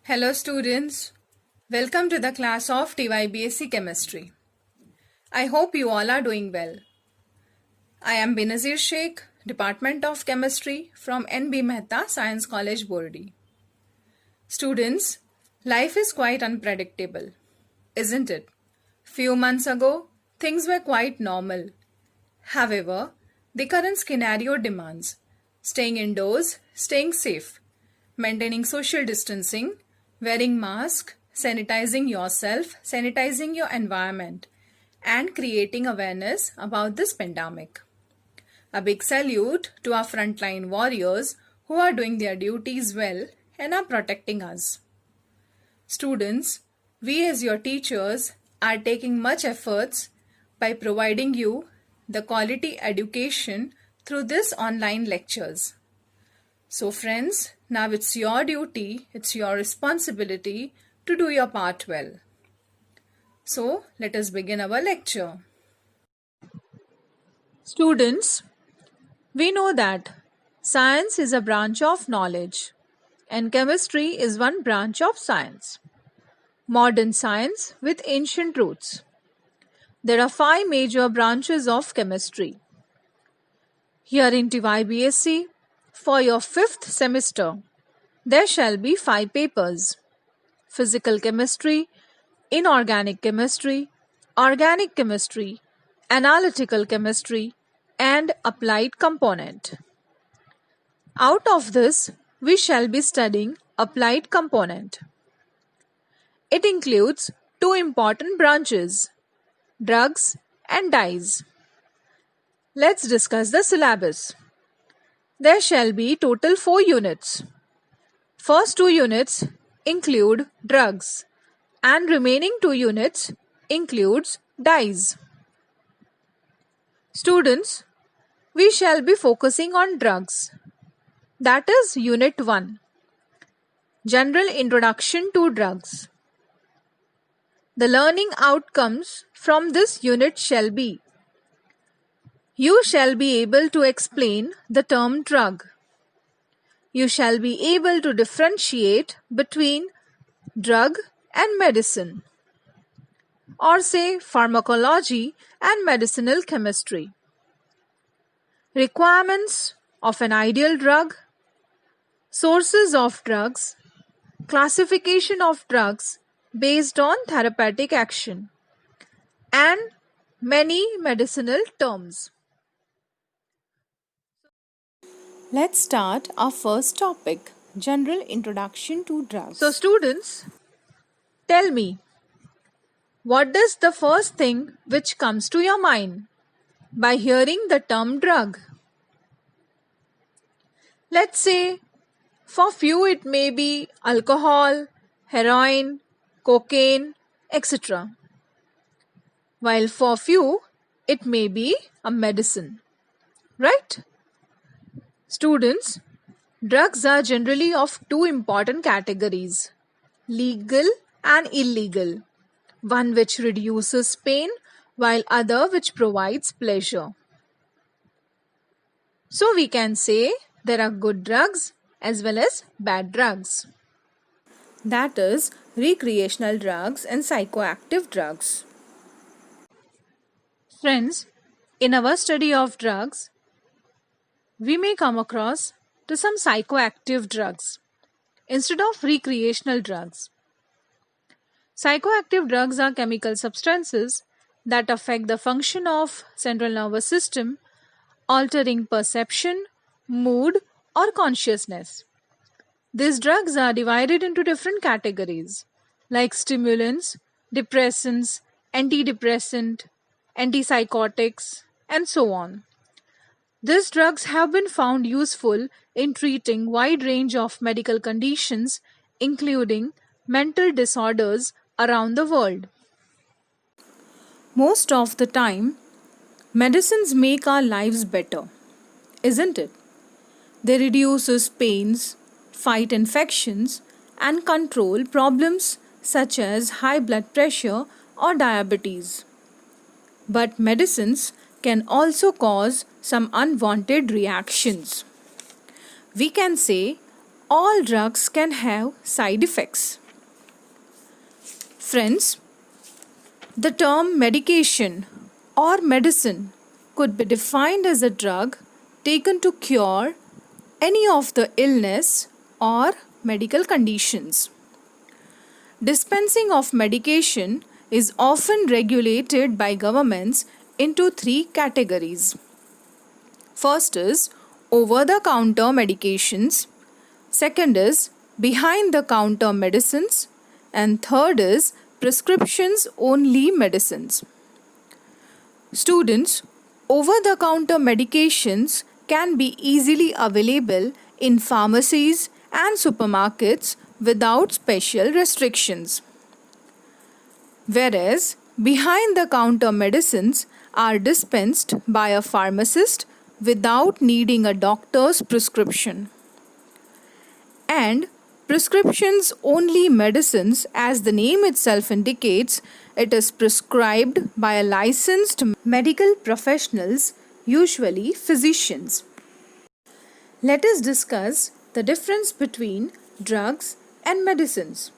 Hello students, welcome to the class of TYBSc Chemistry. I hope you all are doing well. I am Benazir Sheikh, Department of Chemistry from NB Mehta Science College, Bordi. Students, life is quite unpredictable, isn't it? Few months ago, things were quite normal. However, the current scenario demands staying indoors, staying safe, maintaining social distancing, wearing mask, sanitizing yourself, sanitizing your environment, and creating awareness about this pandemic. A big salute to our frontline warriors who are doing their duties well and are protecting us. Students, we as your teachers are taking much efforts by providing you the quality education through this online lectures. So friends, now it's your duty, it's your responsibility to do your part well. So let us begin our lecture. Students, we know that science is a branch of knowledge and chemistry is one branch of science. Modern science with ancient roots. There are 5 major branches of chemistry. Here in TYBSc, for your 5th semester, there shall be 5 papers: physical chemistry, inorganic chemistry, organic chemistry, analytical chemistry, and applied component. Out of this, we shall be studying applied component. It includes 2 important branches, drugs and dyes. Let's discuss the syllabus. There shall be total 4 units. First 2 units include drugs and remaining 2 units includes dyes. Students, we shall be focusing on drugs. That is Unit 1, General Introduction to Drugs. The learning outcomes from this unit shall be: you shall be able to explain the term drug. You shall be able to differentiate between drug and medicine, or say pharmacology and medicinal chemistry. Requirements of an ideal drug, sources of drugs, classification of drugs based on therapeutic action, and many medicinal terms. Let's start our first topic, General Introduction to Drugs. So students, tell me, what is the first thing which comes to your mind by hearing the term drug? Let's say, for few it may be alcohol, heroin, cocaine, etc. While for few it may be a medicine, right? Students, drugs are generally of 2 important categories, legal and illegal. One which reduces pain while other which provides pleasure. So we can say there are good drugs as well as bad drugs. That is recreational drugs and psychoactive drugs. Friends, in our study of drugs, we may come across to some psychoactive drugs instead of recreational drugs. Psychoactive drugs are chemical substances that affect the function of central nervous system, altering perception, mood, or consciousness. These drugs are divided into different categories like stimulants, depressants, antidepressant, antipsychotics, and so on. These drugs have been found useful in treating wide range of medical conditions, including mental disorders around the world. Most of the time, medicines make our lives better, isn't it? They reduce pains, fight infections, and control problems such as high blood pressure or diabetes. But medicines can also cause some unwanted reactions. We can say all drugs can have side effects. Friends, the term medication or medicine could be defined as a drug taken to cure any of the illness or medical conditions. Dispensing of medication is often regulated by governments into three categories. First is over-the-counter medications, second is behind-the-counter medicines, and third is prescriptions-only medicines. Students, over-the-counter medications can be easily available in pharmacies and supermarkets without special restrictions. Whereas behind-the-counter medicines are dispensed by a pharmacist without needing a doctor's prescription. And prescriptions only medicines, as the name itself indicates, it is prescribed by a licensed medical professionals, usually physicians. Let us discuss the difference between drugs and medicines.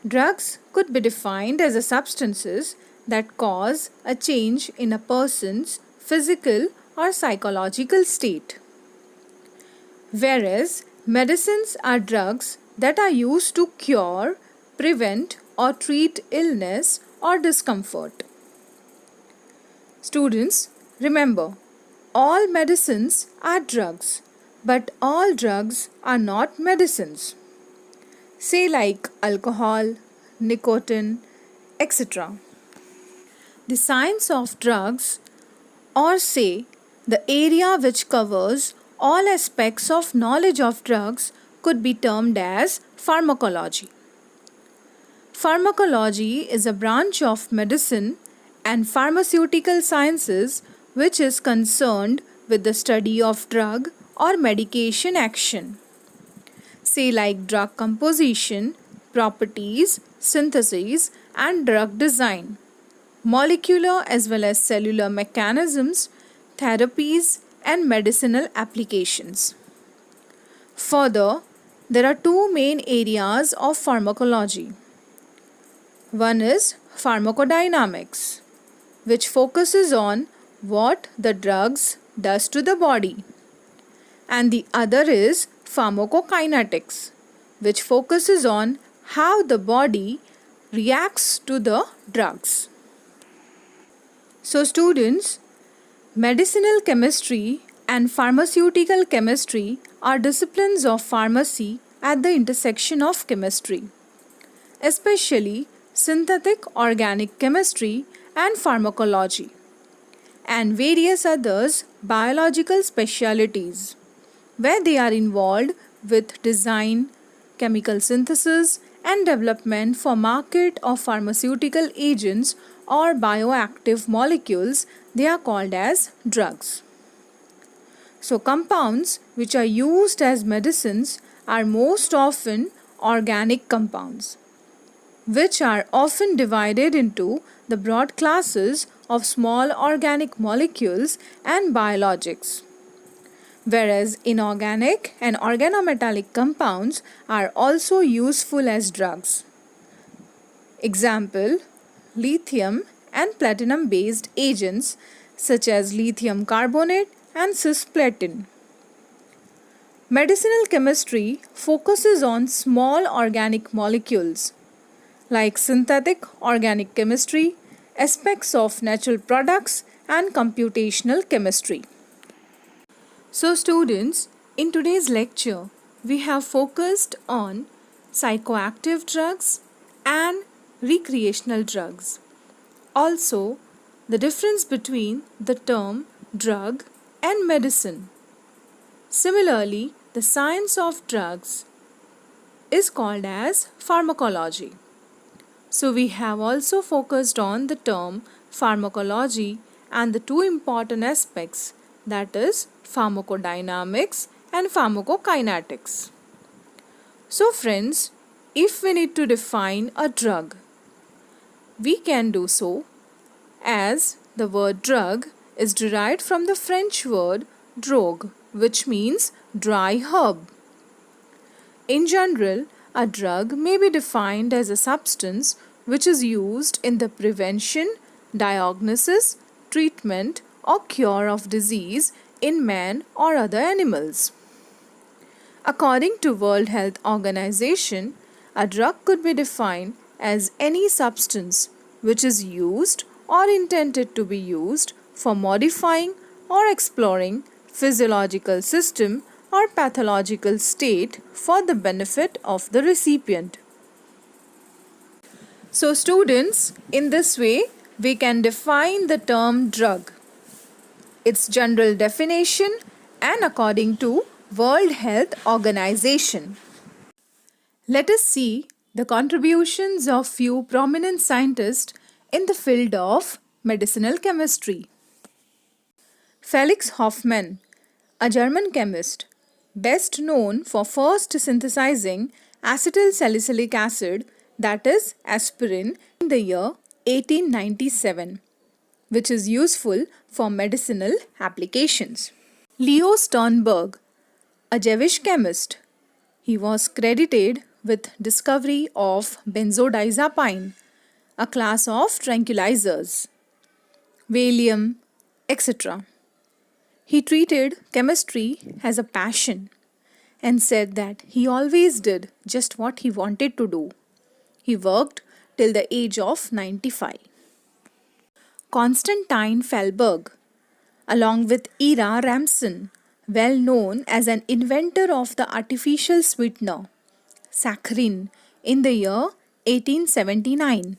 Drugs could be defined as substances that cause a change in a person's physical or psychological state. Whereas medicines are drugs that are used to cure, prevent or treat illness or discomfort. Students, remember, all medicines are drugs, but all drugs are not medicines. Say like alcohol, nicotine, etc. The science of drugs, or say the area which covers all aspects of knowledge of drugs, could be termed as pharmacology. Pharmacology is a branch of medicine and pharmaceutical sciences which is concerned with the study of drug or medication action. Say like drug composition, properties, synthesis and drug design, molecular as well as cellular mechanisms, therapies and medicinal applications. Further, there are two main areas of pharmacology. One is pharmacodynamics, which focuses on what the drugs does to the body, and the other is pharmacokinetics, which focuses on how the body reacts to the drugs. So students, medicinal chemistry and pharmaceutical chemistry are disciplines of pharmacy at the intersection of chemistry, especially synthetic organic chemistry and pharmacology, and various others biological specialties, where they are involved with design, chemical synthesis and development for market of pharmaceutical agents or bioactive molecules. They are called as drugs. So compounds which are used as medicines are most often organic compounds, which are often divided into the broad classes of small organic molecules and biologics. Whereas inorganic and organometallic compounds are also useful as drugs. Example, lithium and platinum based agents such as lithium carbonate and cisplatin. Medicinal chemistry focuses on small organic molecules like synthetic organic chemistry, aspects of natural products and computational chemistry. So students, in today's lecture, we have focused on psychoactive drugs and recreational drugs. Also, the difference between the term drug and medicine. Similarly, the science of drugs is called as pharmacology. So we have also focused on the term pharmacology and the two important aspects, that is pharmacodynamics and pharmacokinetics. So friends, if we need to define a drug, we can do so, as the word drug is derived from the French word drogue, which means dry herb. In general, a drug may be defined as a substance which is used in the prevention, diagnosis, treatment, or cure of disease in man or other animals. According to World Health Organization, a drug could be defined as any substance which is used or intended to be used for modifying or exploring physiological system or pathological state for the benefit of the recipient. So students, in this way, we can define the term drug, its general definition and according to World Health Organization. Let us see the contributions of few prominent scientists in the field of medicinal chemistry. Felix Hoffmann, a German chemist, best known for first synthesizing acetyl salicylic acid, that is aspirin, in the year 1897, which is useful for medicinal applications. Leo Sternberg, a Jewish chemist, he was credited with discovery of benzodiazepine, a class of tranquilizers, Valium, etc. He treated chemistry as a passion and said that he always did just what he wanted to do. He worked till the age of 95. Konstantin Fellberg, along with Ira Ramson, well known as an inventor of the artificial sweetener, saccharin, in the year 1879.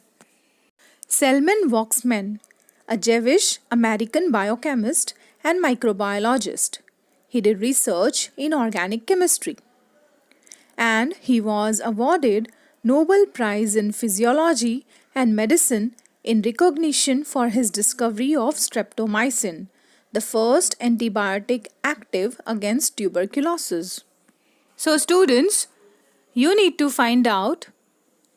Selman Waksman, a Jewish American biochemist and microbiologist. He did research in organic chemistry. And he was awarded Nobel Prize in Physiology and Medicine in recognition for his discovery of streptomycin, the first antibiotic active against tuberculosis. So students, you need to find out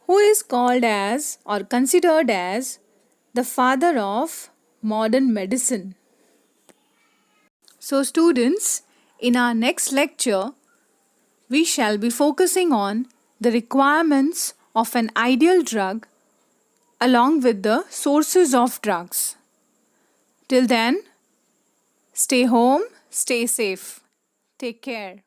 who is called as or considered as the father of modern medicine. So students, in our next lecture, we shall be focusing on the requirements of an ideal drug along with the sources of drugs. Till then, stay home, stay safe. Take care.